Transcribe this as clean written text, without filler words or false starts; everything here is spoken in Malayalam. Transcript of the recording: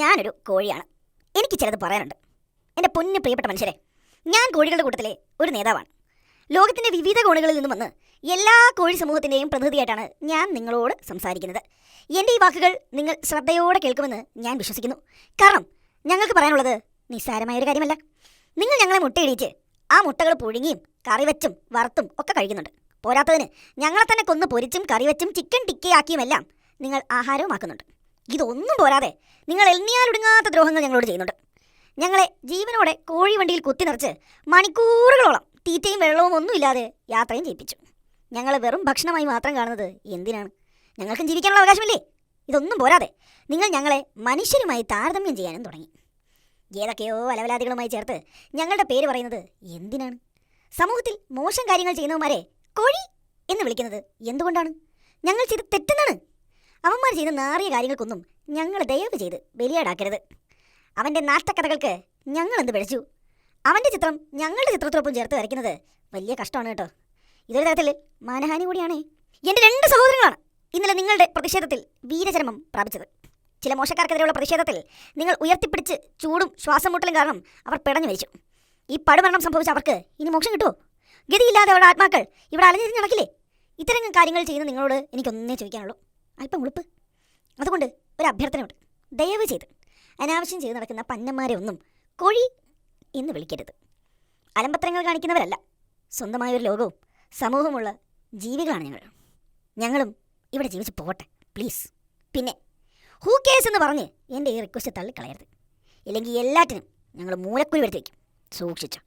ഞാനൊരു കോഴിയാണ്. എനിക്ക് ചിലത് പറയാനുണ്ട്. എൻ്റെ പൊന്നു പ്രിയപ്പെട്ട മനുഷ്യരെ, ഞാൻ കോഴികളുടെ കൂട്ടത്തിലെ ഒരു നേതാവാണ്. ലോകത്തിൻ്റെ വിവിധ കോണുകളിൽ നിന്നും വന്ന് എല്ലാ കോഴി സമൂഹത്തിൻ്റെയും പ്രതിനിധിയായിട്ടാണ് ഞാൻ നിങ്ങളോട് സംസാരിക്കുന്നത്. എൻ്റെ ഈ വാക്കുകൾ നിങ്ങൾ ശ്രദ്ധയോടെ കേൾക്കുമെന്ന് ഞാൻ വിശ്വസിക്കുന്നു. കാരണം ഞങ്ങൾക്ക് പറയാനുള്ളത് നിസ്സാരമായൊരു കാര്യമല്ല. നിങ്ങൾ ഞങ്ങളെ മുട്ടയിടിച്ച് ആ മുട്ടകൾ പുഴുങ്ങിയും കറി വെച്ചും വറുത്തും ഒക്കെ കഴിക്കുന്നുണ്ട്. പോരാത്തതിന് ഞങ്ങളെ തന്നെ കൊന്ന് പൊരിച്ചും കറി വെച്ചും ചിക്കൻ ടിക്കയാക്കിയുമെല്ലാം നിങ്ങൾ ആഹാരവുമാക്കുന്നുണ്ട്. ഇതൊന്നും പോരാതെ നിങ്ങൾ എണ്ണിയാലൊടുങ്ങാത്ത ദ്രോഹങ്ങൾ ഞങ്ങളോട് ചെയ്യുന്നുണ്ട്. ഞങ്ങളെ ജീവനോടെ കോഴി വണ്ടിയിൽ കുത്തി നിറച്ച് മണിക്കൂറുകളോളം തീറ്റയും വെള്ളവും ഒന്നുമില്ലാതെ യാത്രയും ചെയ്യിപ്പിച്ചു. ഞങ്ങൾ വെറും ഭക്ഷണമായി മാത്രം കാണുന്നത് എന്തിനാണ്? ഞങ്ങൾക്കും ജീവിക്കാനുള്ള അവകാശമില്ലേ? ഇതൊന്നും പോരാതെ നിങ്ങൾ ഞങ്ങളെ മനുഷ്യരുമായി താരതമ്യം ചെയ്യാനും തുടങ്ങി. ഏതൊക്കെയോ അലവലാദികളുമായി ചേർത്ത് ഞങ്ങളുടെ പേര് പറയുന്നത് എന്തിനാണ്? സമൂഹത്തിൽ മോശം കാര്യങ്ങൾ ചെയ്യുന്നവന്മാരെ കോഴി എന്ന് വിളിക്കുന്നത് എന്തുകൊണ്ടാണ്? ഞങ്ങൾ ചെയ്ത് തെറ്റെന്നാണ്. അവന്മാർ ചെയ്യുന്ന നാറിയ കാര്യങ്ങൾക്കൊന്നും ഞങ്ങൾ ദയവ് ചെയ്ത് ബലിയാടാക്കരുത്. അവൻ്റെ നാട്ടക്കഥകൾക്ക് ഞങ്ങൾ എന്ത് പിഴച്ചു? അവൻ്റെ ചിത്രം ഞങ്ങളുടെ ചിത്രത്തിനൊപ്പം ചേർത്ത് വരയ്ക്കുന്നത് വലിയ കഷ്ടമാണ് കേട്ടോ. ഇതൊരു തരത്തിൽ മാനഹാനി കൂടിയാണേ. എൻ്റെ 2 സഹോദരങ്ങളാണ് ഇന്നലെ നിങ്ങളുടെ പ്രതിഷേധത്തിൽ വീരചരമം പ്രാപിച്ചത്. ചില മോശക്കാർക്കെതിരെയുള്ള പ്രതിഷേധത്തിൽ നിങ്ങൾ ഉയർത്തിപ്പിടിച്ച് ചൂടും ശ്വാസം മുട്ടലും കാരണം അവർ പിടഞ്ഞു മരിച്ചു. ഈ പടുമരണം സംഭവിച്ച അവർക്ക് ഇനി മോക്ഷം കിട്ടുമോ? ഗതിയില്ലാതെ അവരുടെ ആത്മാക്കൾ ഇവിടെ അലഞ്ഞിരിഞ്ഞ് നടക്കില്ലേ? ഇത്തരം കാര്യങ്ങൾ ചെയ്യുന്ന നിങ്ങളോട് എനിക്കൊന്നേ ചോദിക്കാനുള്ളൂ, അല്പം ഉളുപ്പ്. അതുകൊണ്ട് ഒരു അഭ്യർത്ഥനയുണ്ട്. ദയവ് ചെയ്ത് അനാവശ്യം ചെയ്ത് നടക്കുന്ന പന്നന്മാരെ ഒന്നും കോഴി എന്ന് വിളിക്കരുത്. അലമ്പത്രങ്ങൾ കാണിക്കുന്നവരല്ല, സ്വന്തമായൊരു ലോകവും സമൂഹമുള്ള ജീവികളാണ് ഞങ്ങളും ഇവിടെ ജീവിച്ച് പോകട്ടെ പ്ലീസ്. പിന്നെ ഹൂ കേസ് എന്ന് പറഞ്ഞ് എൻ്റെ ഈ റിക്വസ്റ്റ് തള്ളിക്കളയരുത്. ഇല്ലെങ്കിൽ എല്ലാറ്റിനും ഞങ്ങൾ മൂലക്കുഴി വരുത്തി വയ്ക്കും. സൂക്ഷിച്ചോ.